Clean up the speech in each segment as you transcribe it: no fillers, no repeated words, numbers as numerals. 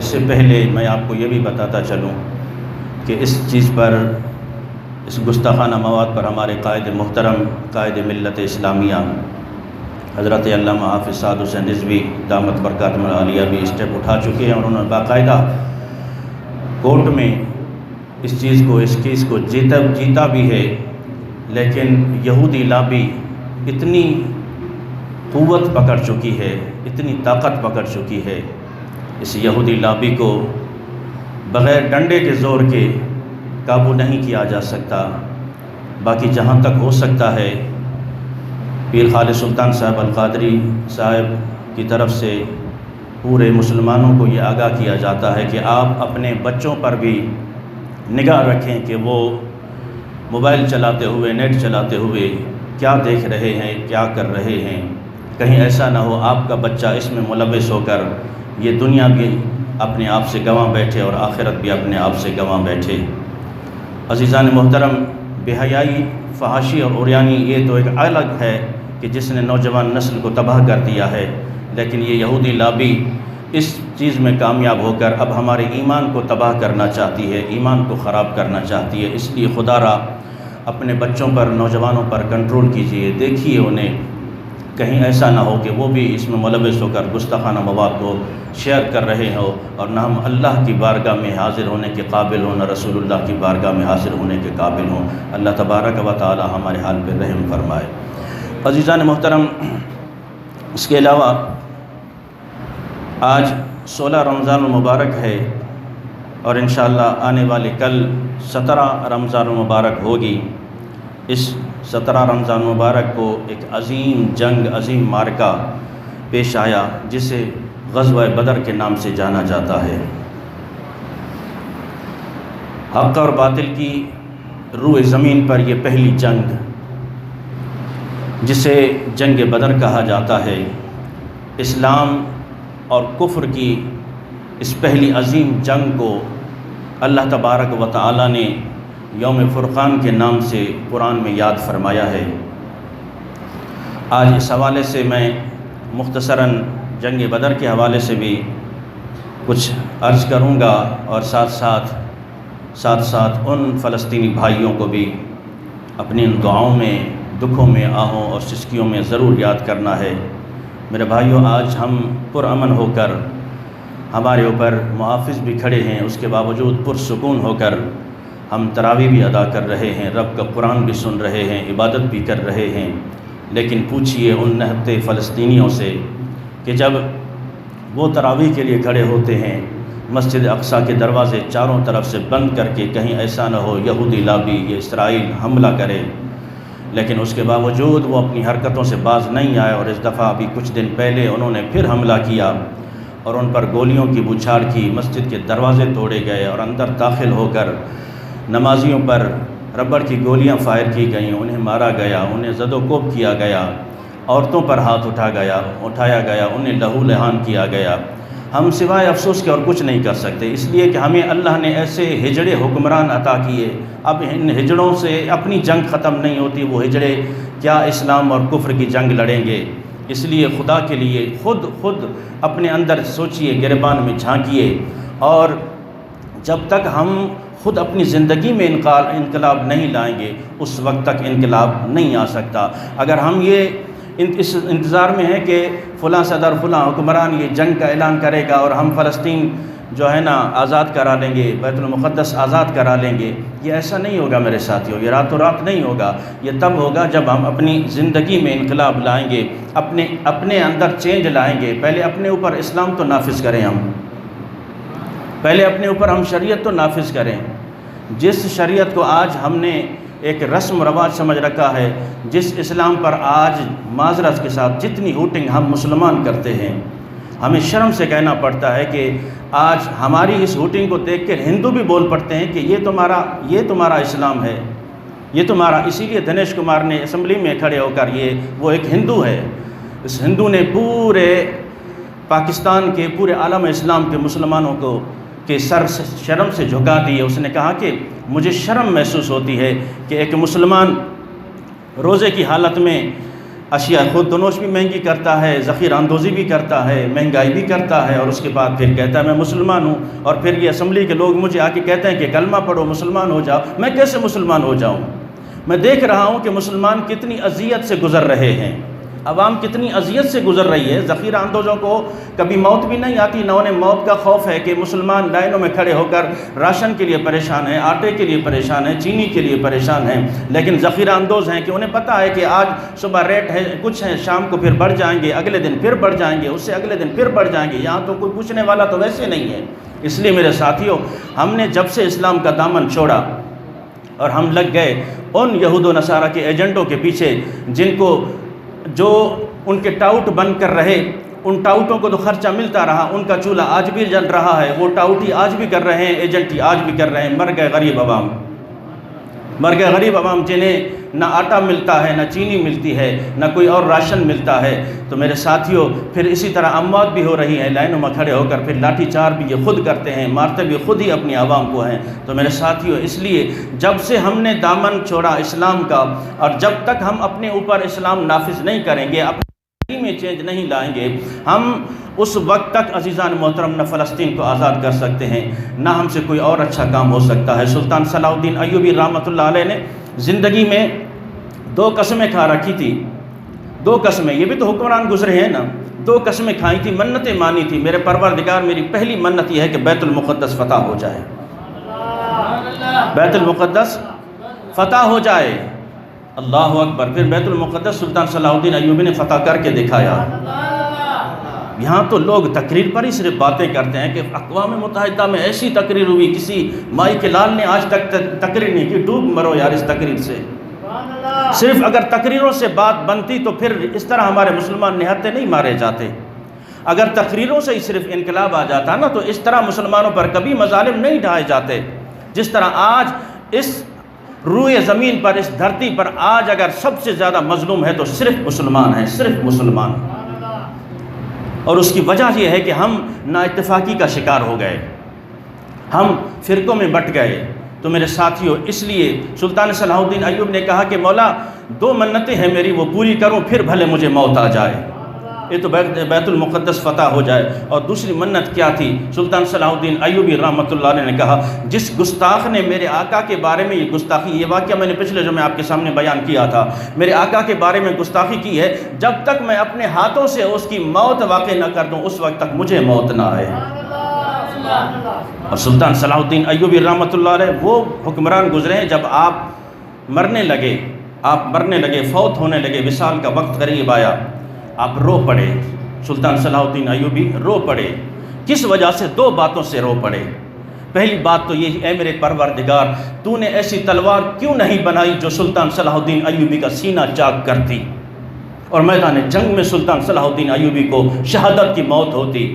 سے پہلے میں آپ کو یہ بھی بتاتا چلوں کہ اس چیز پر، اس گستاخانہ مواد پر ہمارے قائد محترم، قائد ملت اسلامیہ حضرت علامہ حافظ سعد حسین رضوی دامت برکاتہم العالیہ بھی اسٹیپ اٹھا چکے ہیں، اور انہوں نے باقاعدہ کورٹ میں اس کیس کو جیتا بھی ہے۔ لیکن یہودی لابی اتنی قوت پکڑ چکی ہے، اتنی طاقت پکڑ چکی ہے، اس یہودی لابی کو بغیر ڈنڈے کے زور کے قابو نہیں کیا جا سکتا۔ باقی جہاں تک ہو سکتا ہے، پیر خالد سلطان صاحب القادری صاحب کی طرف سے پورے مسلمانوں کو یہ آگاہ کیا جاتا ہے کہ آپ اپنے بچوں پر بھی نگاہ رکھیں کہ وہ موبائل چلاتے ہوئے، نیٹ چلاتے ہوئے کیا دیکھ رہے ہیں، کیا کر رہے ہیں۔ کہیں ایسا نہ ہو آپ کا بچہ اس میں ملوث ہو کر یہ دنیا بھی اپنے آپ سے گنوا بیٹھے اور آخرت بھی اپنے آپ سے گنوا بیٹھے۔ عزیزان محترم، بے حیائی، فحاشی اور عریانی یہ تو ایک الگ ہے کہ جس نے نوجوان نسل کو تباہ کر دیا ہے، لیکن یہ یہودی لابی اس چیز میں کامیاب ہو کر اب ہمارے ایمان کو تباہ کرنا چاہتی ہے، ایمان کو خراب کرنا چاہتی ہے۔ اس لیے خدا را اپنے بچوں پر، نوجوانوں پر کنٹرول کیجئے، دیکھیے انہیں، کہیں ایسا نہ ہو کہ وہ بھی اس میں ملوث ہو کر گستاخانہ مواد کو شیئر کر رہے ہوں، اور نہ ہم اللہ کی بارگاہ میں حاضر ہونے کے قابل ہوں، نہ رسول اللہ کی بارگاہ میں حاضر ہونے کے قابل ہوں۔ اللہ تبارک و تعالی ہمارے حال پہ رحم فرمائے۔ عزیزان محترم، اس کے علاوہ آج 16 رمضان المبارک ہے، اور انشاءاللہ آنے والے کل 17 رمضان المبارک ہوگی۔ اس 17 رمضان مبارک کو ایک عظیم جنگ، عظیم معرکہ پیش آیا جسے غزوہ بدر کے نام سے جانا جاتا ہے۔ حق اور باطل کی روئے زمین پر یہ پہلی جنگ، جسے جنگ بدر کہا جاتا ہے، اسلام اور کفر کی اس پہلی عظیم جنگ کو اللہ تبارک و تعالی نے یوم فرقان کے نام سے قرآن میں یاد فرمایا ہے۔ آج اس حوالے سے میں مختصراً جنگ بدر کے حوالے سے بھی کچھ عرض کروں گا، اور ساتھ ساتھ ان فلسطینی بھائیوں کو بھی اپنی ان دعاؤں میں، دکھوں میں، آہوں اور سسکیوں میں ضرور یاد کرنا ہے۔ میرے بھائیوں، آج ہم پرامن ہو کر، ہمارے اوپر محافظ بھی کھڑے ہیں، اس کے باوجود پرسکون ہو کر ہم تراویح بھی ادا کر رہے ہیں، رب کا قرآن بھی سن رہے ہیں، عبادت بھی کر رہے ہیں۔ لیکن پوچھئے ان نہتے فلسطینیوں سے کہ جب وہ تراویح کے لیے کھڑے ہوتے ہیں، مسجد اقصیٰ کے دروازے چاروں طرف سے بند کر کے، کہیں ایسا نہ ہو یہودی لابی یہ اسرائیل حملہ کرے، لیکن اس کے باوجود وہ اپنی حرکتوں سے باز نہیں آئے، اور اس دفعہ ابھی کچھ دن پہلے انہوں نے پھر حملہ کیا اور ان پر گولیوں کی بوچھاڑ کی، مسجد کے دروازے توڑے گئے، اور اندر داخل ہو کر نمازیوں پر ربڑ کی گولیاں فائر کی گئیں، انہیں مارا گیا، انہیں زد و کوب کیا گیا، عورتوں پر ہاتھ اٹھایا گیا، انہیں لہو لہان کیا گیا۔ ہم سوائے افسوس کے اور کچھ نہیں کر سکتے، اس لیے کہ ہمیں اللہ نے ایسے ہجڑے حکمران عطا کیے، اب ان ہجڑوں سے اپنی جنگ ختم نہیں ہوتی، وہ ہجڑے کیا اسلام اور کفر کی جنگ لڑیں گے۔ اس لیے خدا کے لیے خود اپنے اندر سوچئے، گریبان میں جھانکیے، اور جب تک ہم خود اپنی زندگی میں انقلاب نہیں لائیں گے، اس وقت تک انقلاب نہیں آ سکتا۔ اگر ہم اس انتظار میں ہیں کہ فلاں صدر، فلاں حکمران یہ جنگ کا اعلان کرے گا اور ہم فلسطین جو ہے نا آزاد کرا لیں گے، بیت المقدس آزاد کرا لیں گے، یہ ایسا نہیں ہوگا میرے ساتھیوں، یہ راتوں رات نہیں ہوگا۔ یہ تب ہوگا جب ہم اپنی زندگی میں انقلاب لائیں گے، اپنے اندر چینج لائیں گے۔ پہلے اپنے اوپر اسلام تو نافذ کریں، پہلے اپنے اوپر ہم شریعت تو نافذ کریں۔ جس شریعت کو آج ہم نے ایک رسم و رواج سمجھ رکھا ہے، جس اسلام پر آج معذرت کے ساتھ جتنی ہوٹنگ ہم مسلمان کرتے ہیں، ہمیں شرم سے کہنا پڑتا ہے کہ آج ہماری اس ہوٹنگ کو دیکھ کر ہندو بھی بول پڑتے ہیں کہ یہ تمہارا اسلام ہے، یہ تمہارا۔ اسی لیے دنیش کمار نے اسمبلی میں کھڑے ہو کر وہ ایک ہندو ہے، اس ہندو نے پورے پاکستان کے، پورے عالم اسلام کے مسلمانوں کے سر شرم سے جھکا دی ہے۔ اس نے کہا کہ مجھے شرم محسوس ہوتی ہے کہ ایک مسلمان روزے کی حالت میں اشیاء خود دونوش بھی مہنگی کرتا ہے، ذخیرہ اندوزی بھی کرتا ہے، مہنگائی بھی کرتا ہے، اور اس کے بعد پھر کہتا ہے میں مسلمان ہوں، اور پھر یہ اسمبلی کے لوگ مجھے آ کے کہتے ہیں کہ کلمہ پڑھو مسلمان ہو جاؤ۔ میں کیسے مسلمان ہو جاؤں؟ میں دیکھ رہا ہوں کہ مسلمان کتنی اذیت سے گزر رہے ہیں، عوام کتنی اذیت سے گزر رہی ہے۔ ذخیرہ اندوزوں کو کبھی موت بھی نہیں آتی، نہ انہیں موت کا خوف ہے کہ مسلمان لائنوں میں کھڑے ہو کر راشن کے لیے پریشان ہیں، آٹے کے لیے پریشان ہیں، چینی کے لیے پریشان ہیں، لیکن ذخیرہ اندوز ہیں کہ انہیں پتہ ہے کہ آج صبح ریٹ ہے کچھ ہے، شام کو پھر بڑھ جائیں گے، اگلے دن پھر بڑھ جائیں گے، اس سے اگلے دن پھر بڑھ جائیں گے۔ یہاں تو کوئی پوچھنے والا تو ویسے نہیں ہے۔ اس لیے میرے ساتھیوں، ہم نے جب سے اسلام کا دامن چھوڑا اور ہم لگ گئے ان یہود و نصارہ کے ایجنٹوں کے پیچھے، جن کو جو ان کے ٹاؤٹ بن کر رہے، ان ٹاؤٹوں کو تو خرچہ ملتا رہا، ان کا چولہا آج بھی جل رہا ہے، وہ ٹاؤٹ ہی آج بھی کر رہے ہیں، ایجنٹ ہی آج بھی کر رہے ہیں۔ مر گئے غریب عوام، مر گئے غریب عوام، جنہیں نہ آٹا ملتا ہے، نہ چینی ملتی ہے، نہ کوئی اور راشن ملتا ہے۔ تو میرے ساتھیوں، پھر اسی طرح اموات بھی ہو رہی ہیں، لائنوں میں کھڑے ہو کر پھر لاٹھی چار بھی یہ خود کرتے ہیں، مارتے بھی خود ہی اپنی عوام کو ہیں۔ تو میرے ساتھیوں، اس لیے جب سے ہم نے دامن چھوڑا اسلام کا، اور جب تک ہم اپنے اوپر اسلام نافذ نہیں کریں گے، اپنی زندگی میں چینج نہیں لائیں گے، ہم اس وقت تک عزیزان محترم نہ فلسطین کو آزاد کر سکتے ہیں، نہ ہم سے کوئی اور اچھا کام ہو سکتا ہے۔ سلطان صلاح الدین ایوبی رحمۃ اللہ علیہ نے زندگی میں 2 قسمیں کھا رکھی تھی، 2 قسمیں، یہ بھی تو حکمران گزرے ہیں نا، 2 قسمیں کھائی تھی، منتیں مانی تھی، میرے پروردگار میری پہلی منت یہ ہے کہ بیت المقدس فتح ہو جائے، بیت المقدس فتح ہو جائے۔ اللہ اکبر۔ پھر بیت المقدس سلطان صلاح الدین ایوبی نے فتح کر کے دکھایا۔ یہاں تو لوگ تقریر پر ہی صرف باتیں کرتے ہیں کہ اقوام متحدہ میں ایسی تقریر ہوئی، کسی مائی کے لال نے آج تک تقریر نہیں کی۔ ڈوب مرو یار اس تقریر سے۔ صرف اگر تقریروں سے بات بنتی تو پھر اس طرح ہمارے مسلمان نہتے نہیں مارے جاتے۔ اگر تقریروں سے ہی صرف انقلاب آ جاتا نا تو اس طرح مسلمانوں پر کبھی مظالم نہیں ڈھائے جاتے۔ جس طرح آج اس روئے زمین پر، اس دھرتی پر آج اگر سب سے زیادہ مظلوم ہے تو صرف مسلمان ہیں، صرف مسلمان۔ اور اس کی وجہ یہ ہے کہ ہم نا اتفاقی کا شکار ہو گئے، ہم فرقوں میں بٹ گئے۔ تو میرے ساتھیوں، اس لیے سلطان صلاح الدین ایوب نے کہا کہ مولا 2 منتیں ہیں میری، وہ پوری کروں پھر بھلے مجھے موت آ جائے، یہ تو بیت المقدس فتح ہو جائے۔ اور دوسری منت کیا تھی؟ سلطان صلاح الدین ایوبی رحمۃ اللہ علیہ نے کہا جس گستاخ نے میرے آقا کے بارے میں یہ گستاخی، یہ واقعہ میں نے پچھلے جو میں آپ کے سامنے بیان کیا تھا، میرے آقا کے بارے میں گستاخی کی ہے، جب تک میں اپنے ہاتھوں سے اس کی موت واقع نہ کر دوں اس وقت تک مجھے موت نہ آئے۔ اور سلطان صلاح الدین ایوبی رحمۃ اللہ علیہ وہ حکمران گزرے ہیں جب آپ مرنے لگے، فوت ہونے لگے، وصال کا وقت قریب آیا، آپ رو پڑے۔ سلطان صلاح الدین ایوبی رو پڑے۔ کس وجہ سے؟ 2 باتوں سے رو پڑے۔ پہلی بات تو یہ، اے میرے پروردگار، تو نے ایسی تلوار کیوں نہیں بنائی جو سلطان صلاح الدین ایوبی کا سینہ چاک کرتی اور میدان جنگ میں سلطان صلاح الدین ایوبی کو شہادت کی موت ہوتی؟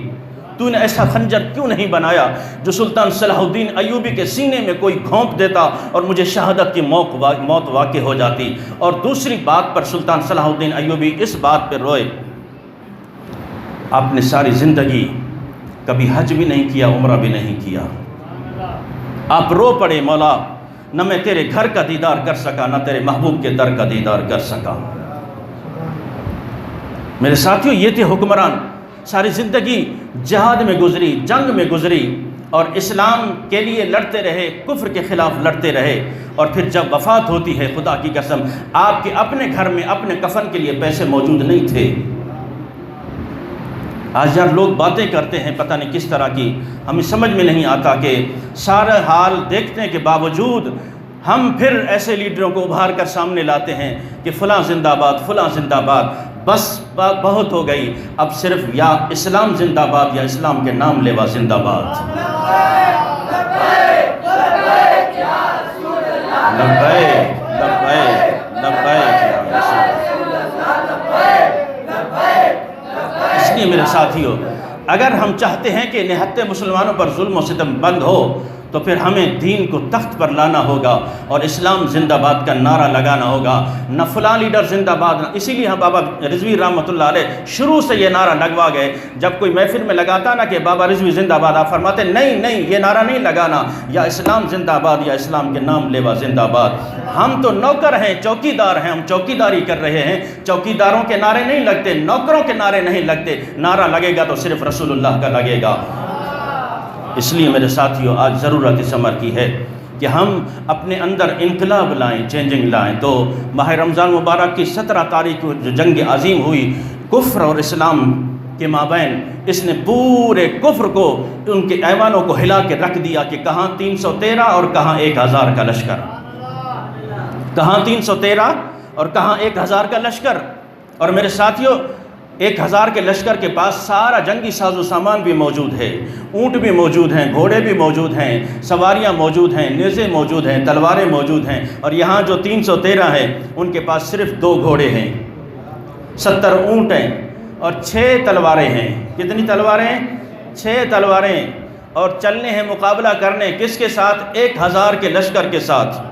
تو نے ایسا خنجر کیوں نہیں بنایا جو سلطان صلاح الدین ایوبی کے سینے میں کوئی گھونپ دیتا اور مجھے شہادت کی موت واقع ہو جاتی؟ اور دوسری بات پر سلطان صلاح الدین ایوبی اس بات پر روئے، آپ نے ساری زندگی کبھی حج بھی نہیں کیا، عمرہ بھی نہیں کیا، آپ رو پڑے مولا نہ میں تیرے گھر کا دیدار کر سکا، نہ تیرے محبوب کے در کا دیدار کر سکا۔ میرے ساتھیوں، یہ تھے حکمران، ساری زندگی جہاد میں گزری، جنگ میں گزری، اور اسلام کے لیے لڑتے رہے، کفر کے خلاف لڑتے رہے۔ اور پھر جب وفات ہوتی ہے، خدا کی قسم آپ کے اپنے گھر میں اپنے کفن کے لیے پیسے موجود نہیں تھے۔ آج یار لوگ باتیں کرتے ہیں پتہ نہیں کس طرح کی، ہمیں سمجھ میں نہیں آتا کہ سارا حال دیکھنے کے باوجود ہم پھر ایسے لیڈروں کو ابھار کر سامنے لاتے ہیں کہ فلاں زندہ باد، فلاں زندہ باد۔ بس بات بہت ہو گئی، اب صرف یا اسلام زندہ باد یا اسلام کے نام لیوا زندہ باد۔ لبیک لبیک لبیک یا رسول اللہ۔ اس لیے میرے ساتھیوں، اگر ہم چاہتے ہیں کہ نہتے مسلمانوں پر ظلم و ستم بند ہو تو پھر ہمیں دین کو تخت پر لانا ہوگا اور اسلام زندہ باد کا نعرہ لگانا ہوگا، نہ فلاں لیڈر زندہ باد نہ۔ اسی لیے بابا رضوی رحمۃ اللہ علیہ شروع سے یہ نعرہ لگوا گئے، جب کوئی محفل میں لگاتا نا کہ بابا رضوی زندہ باد، آپ فرماتے نہیں یہ نعرہ نہیں لگانا، یا اسلام زندہ باد یا اسلام کے نام لیوا زندہ باد۔ ہم تو نوکر ہیں، چوکی دار ہیں، ہم چوکی داری کر رہے ہیں، چوکی داروں کے نعرے نہیں لگتے، نوکروں کے نعرے نہیں لگتے، نعرہ لگے گا تو صرف رسول اللہ کا لگے گا۔ اس لیے میرے ساتھیوں آج ضرورت اس امر کی ہے کہ ہم اپنے اندر انقلاب لائیں، چینجنگ لائیں۔ تو ماہ رمضان مبارک کی 17 تاریخ کو جو جنگ عظیم ہوئی کفر اور اسلام کے مابین، اس نے پورے کفر کو، ان کے ایوانوں کو ہلا کے رکھ دیا کہ کہاں 313 اور کہاں 1000 کا لشکر، کہاں 313 اور کہاں 1000 کا لشکر۔ اور میرے ساتھیوں 1000 کے لشکر کے پاس سارا جنگی ساز و سامان بھی موجود ہے، اونٹ بھی موجود ہیں، گھوڑے بھی موجود ہیں، سواریاں موجود ہیں، نیزے موجود ہیں، تلواریں موجود ہیں۔ اور یہاں جو 313 ہیں ان کے پاس صرف 2 گھوڑے ہیں، 70 اونٹ ہیں اور 6 تلواریں ہیں۔ کتنی تلواریں ہیں؟ 6 تلواریں، اور چلنے ہیں مقابلہ کرنے کس کے ساتھ؟ 1000 کے لشکر کے ساتھ۔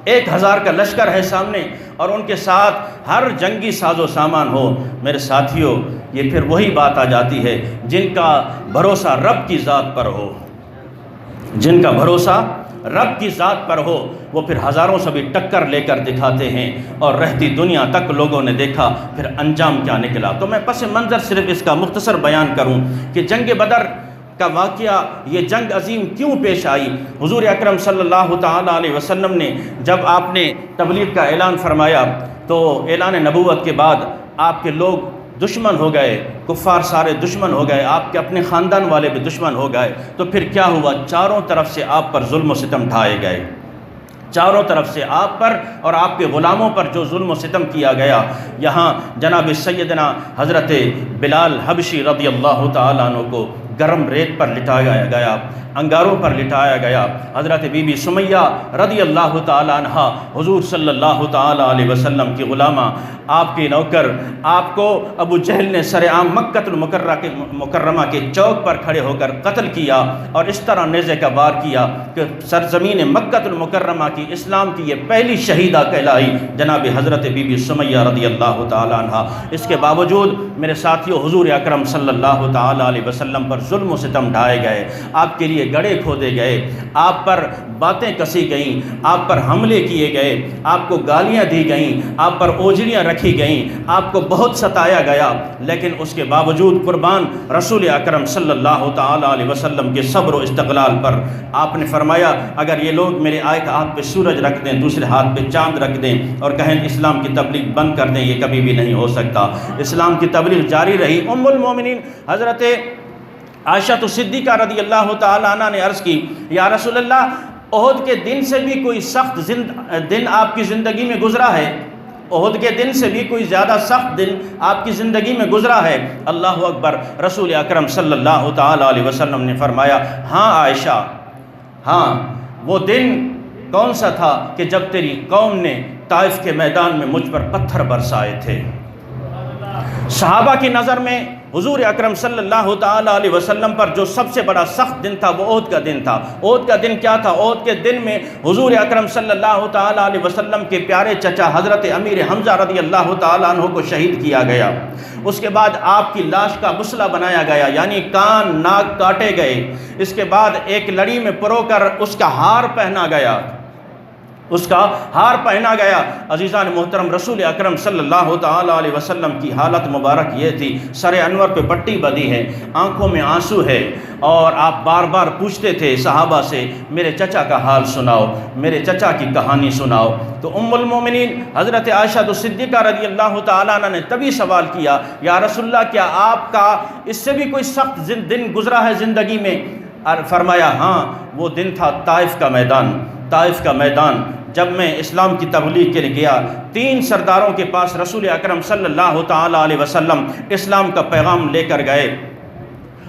1000 کا لشکر ہے سامنے اور ان کے ساتھ ہر جنگی ساز و سامان ہو۔ میرے ساتھیوں یہ پھر وہی بات آ جاتی ہے، جن کا بھروسہ رب کی ذات پر ہو، جن کا بھروسہ رب کی ذات پر ہو، وہ پھر ہزاروں سے بھی ٹکر لے کر دکھاتے ہیں، اور رہتی دنیا تک لوگوں نے دیکھا پھر انجام کیا نکلا۔ تو میں پس منظر صرف اس کا مختصر بیان کروں کہ جنگ بدر کا واقعہ، یہ جنگ عظیم کیوں پیش آئی۔ حضور اکرم صلی اللہ تعالیٰ علیہ وسلم نے جب آپ نے تبلیغ کا اعلان فرمایا تو اعلان نبوت کے بعد آپ کے لوگ دشمن ہو گئے، کفار سارے دشمن ہو گئے، آپ کے اپنے خاندان والے بھی دشمن ہو گئے۔ تو پھر کیا ہوا؟ چاروں طرف سے آپ پر ظلم و ستم ڈھائے گئے، چاروں طرف سے آپ پر اور آپ کے غلاموں پر جو ظلم و ستم کیا گیا۔ یہاں جناب سیدنا حضرت بلال حبشی رضی اللہ تعالیٰ عنہ کو گرم ریت پر لٹایا گیا، انگاروں پر لٹایا گیا۔ حضرت بی بی سمیہ رضی اللہ تعالیٰ عنہ حضور صلی اللہ تعالیٰ علیہ وسلم کی غلامہ، آپ کی نوکر، آپ کو ابو جہل نے سرعام مکہ المکرمہ کے چوک پر کھڑے ہو کر قتل کیا، اور اس طرح نیزے کا وار کیا کہ سرزمین مکہ المکرمہ کی اسلام کی یہ پہلی شہیدہ کہلائی جناب حضرت بی بی سمیہ رضی اللہ تعالیٰ عنہ۔ اس کے باوجود میرے ساتھیوں حضور اکرم صلی اللہ تعالیٰ علیہ وسلم پر ظلم و ستم ڈھائے گئے، آپ کے لیے گڑھے کھودے گئے، آپ پر باتیں کسی گئیں، آپ پر حملے کیے گئے، آپ کو گالیاں دی گئیں، آپ پر اوجریاں رکھی گئیں، آپ کو بہت ستایا گیا، لیکن اس کے باوجود قربان رسول اکرم صلی اللہ تعالیٰ علیہ وسلم کے صبر و استقلال پر آپ نے فرمایا اگر یہ لوگ میرے ایک ہاتھ پہ سورج رکھ دیں، دوسرے ہاتھ پہ چاند رکھ دیں اور کہیں اسلام کی تبلیغ بند کر دیں، یہ کبھی بھی نہیں ہو سکتا۔ اسلام کی تبلیغ جاری رہی۔ ام المومنین حضرت عائشہ صدیقہ رضی اللہ تعالیٰ عنہ نے عرض کی یا رسول اللہ، احد کے دن سے بھی کوئی سخت دن آپ کی زندگی میں گزرا ہے؟ احد کے دن سے بھی کوئی زیادہ سخت دن آپ کی زندگی میں گزرا ہے؟ اللہ اکبر۔ رسول اکرم صلی اللہ تعالیٰ علیہ وسلم نے فرمایا ہاں عائشہ، ہاں وہ دن کون سا تھا کہ جب تیری قوم نے طائف کے میدان میں مجھ پر پتھر برسائے تھے۔ صحابہ کی نظر میں حضور اکرم صلی اللہ تعالیٰ علیہ وسلم پر جو سب سے بڑا سخت دن تھا وہ احد کا دن تھا۔ احد کا دن کیا تھا؟ احد کے دن میں حضور اکرم صلی اللہ تعالیٰ علیہ وسلم کے پیارے چچا حضرت امیر حمزہ رضی اللہ تعالیٰ عنہ کو شہید کیا گیا۔ اس کے بعد آپ کی لاش کا غسلہ بنایا گیا، یعنی کان ناک کاٹے گئے۔ اس کے بعد ایک لڑی میں پرو کر اس کا ہار پہنا گیا، اس کا ہار پہنا گیا۔ عزیزان محترم، رسول اکرم صلی اللہ تعالیٰ علیہ وسلم کی حالت مبارک یہ تھی، سر انور پہ پٹی بدی ہے، آنکھوں میں آنسو ہے، اور آپ بار بار پوچھتے تھے صحابہ سے میرے چچا کا حال سناؤ، میرے چچا کی کہانی سناؤ۔ تو ام المومنین حضرت عائشہ صدیقہ رضی اللہ تعالیٰ عنہ نے تبھی سوال کیا یا رسول اللہ، کیا آپ کا اس سے بھی کوئی سخت دن گزرا ہے زندگی میں؟ فرمایا ہاں، وہ دن تھا طائف کا میدان۔ طائف کا میدان جب میں اسلام کی تبلیغ کے لیے گیا، 3 سرداروں کے پاس رسول اکرم صلی اللہ تعالیٰ علیہ وسلم اسلام کا پیغام لے کر گئے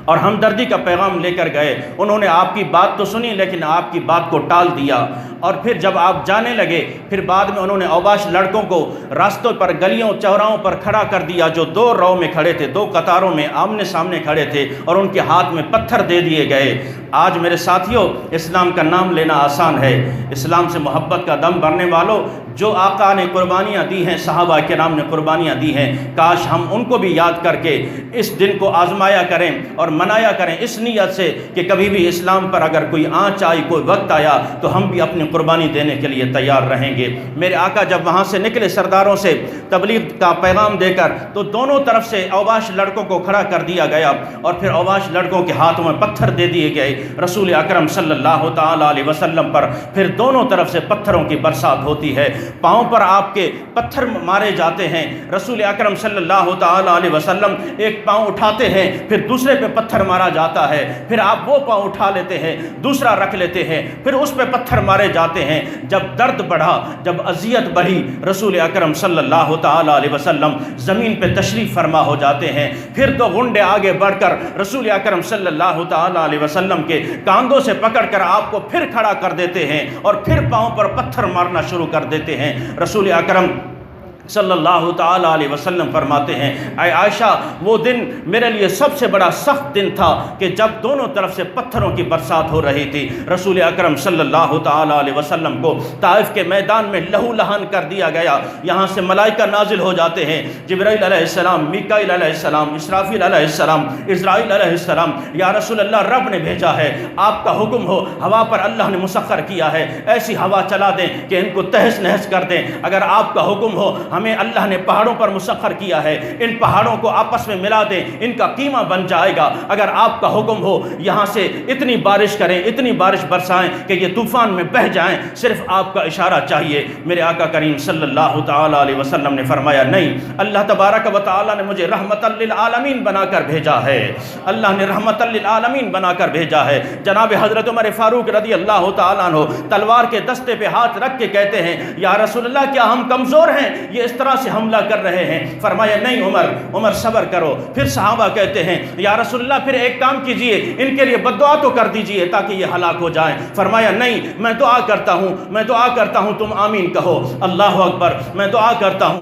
اور ہمدردی کا پیغام لے کر گئے۔ انہوں نے آپ کی بات تو سنی لیکن آپ کی بات کو ٹال دیا، اور پھر جب آپ جانے لگے پھر بعد میں انہوں نے اوباش لڑکوں کو راستوں پر گلیوں چوراہوں پر کھڑا کر دیا جو 2 رو میں کھڑے تھے، 2 قطاروں میں آمنے سامنے کھڑے تھے، اور ان کے ہاتھ میں پتھر دے دیے گئے۔ آج میرے ساتھیوں اسلام کا نام لینا آسان ہے، اسلام سے محبت کا دم بھرنے والوں، جو آقا نے قربانیاں دی ہیں، صحابہ کرام نے قربانیاں دی ہیں، کاش ہم ان کو بھی یاد کر کے اس دن کو آزمایا کریں اور منایا کریں اس نیت سے کہ کبھی بھی اسلام پر اگر کوئی آنچ آئی، کوئی وقت آیا تو ہم بھی اپنی قربانی دینے کے لیے تیار رہیں گے۔ میرے آقا جب وہاں سے نکلے سرداروں سے تبلیغ کا پیغام دے کر، تو دونوں طرف سے اوباش لڑکوں کو کھڑا کر دیا گیا اور پھر اوباش لڑکوں کے ہاتھوں میں پتھر دے دیے گئے رسول اکرم صلی اللہ تعالی علیہ وسلم پر۔ پھر دونوں طرف سے پتھروں کی برسات ہوتی ہے، پاؤں پر آپ کے پتھر مارے جاتے ہیں۔ رسول اکرم صلی اللہ تعالی علیہ وسلم ایک پاؤں اٹھاتے ہیں، پھر دوسرے پہ پتھر مارا جاتا ہے، پھر آپ وہ پاؤں اٹھا لیتے ہیں، دوسرا رکھ لیتے ہیں، پھر اس پہ پتھر مارے جاتے ہیں۔ جب درد بڑھا، جب اذیت بڑھی، رسول اکرم صلی اللہ تعالی علیہ وسلم زمین پہ تشریف فرما ہو جاتے ہیں۔ پھر دو غنڈے آگے بڑھ کر رسول اکرم صلی اللہ تعالی علیہ وسلم کے کاندھوں سے پکڑ کر آپ کو پھر کھڑا کر دیتے ہیں اور پھر پاؤں پر پتھر مارنا شروع کر دیتے ہیں۔ رسول اکرم صلی اللہ تعالی علیہ وسلم فرماتے ہیں، اے عائشہ، وہ دن میرے لیے سب سے بڑا سخت دن تھا کہ جب دونوں طرف سے پتھروں کی برسات ہو رہی تھی۔ رسول اکرم صلی اللہ تعالی علیہ وسلم کو طائف کے میدان میں لہو لہان کر دیا گیا۔ یہاں سے ملائکہ نازل ہو جاتے ہیں، جبرائیل علیہ السلام، میکائیل علیہ السلام، اسرافیل علیہ السلام، اسرائیل علیہ السلام، یا رسول اللہ رب نے بھیجا ہے، آپ کا حکم ہو، ہوا پر اللہ نے مسخر کیا ہے، ایسی ہوا چلا دیں کہ ان کو تہس نہس کر دیں۔ اگر آپ کا حکم ہو، ہمیں اللہ نے پہاڑوں پر مسخر کیا ہے، ان پہاڑوں کو آپس میں ملا دیں، ان کا قیمہ بن جائے گا۔ اگر آپ کا حکم ہو، یہاں سے اتنی بارش کریں، اتنی بارش برسائیں کہ یہ طوفان میں بہہ جائیں، صرف آپ کا اشارہ چاہیے۔ میرے آقا کریم صلی اللہ تعالی علیہ وسلم نے فرمایا، نہیں، اللہ تبارک و تعالی نے مجھے رحمت للعالمین بنا کر بھیجا ہے، اللہ نے رحمت للعالمین بنا کر بھیجا ہے۔ جناب حضرت عمر فاروق رضی اللہ تعالیٰ عنہ تلوار کے دستے پہ ہاتھ رکھ کے کہتے ہیں، یا رسول اللہ کیا ہم کمزور ہیں، یہ اس طرح سے حملہ کر رہے ہیں؟ فرمایا، نہیں عمر صبر کرو۔ پھر صحابہ کہتے ہیں، یا رسول اللہ پھر ایک کام کیجئے، ان کے لیے بد دعا تو کر دیجئے تاکہ یہ ہلاک ہو جائیں۔ فرمایا، نہیں، میں دعا کرتا ہوں، تم آمین کہو۔ اللہ اکبر، میں دعا کرتا ہوں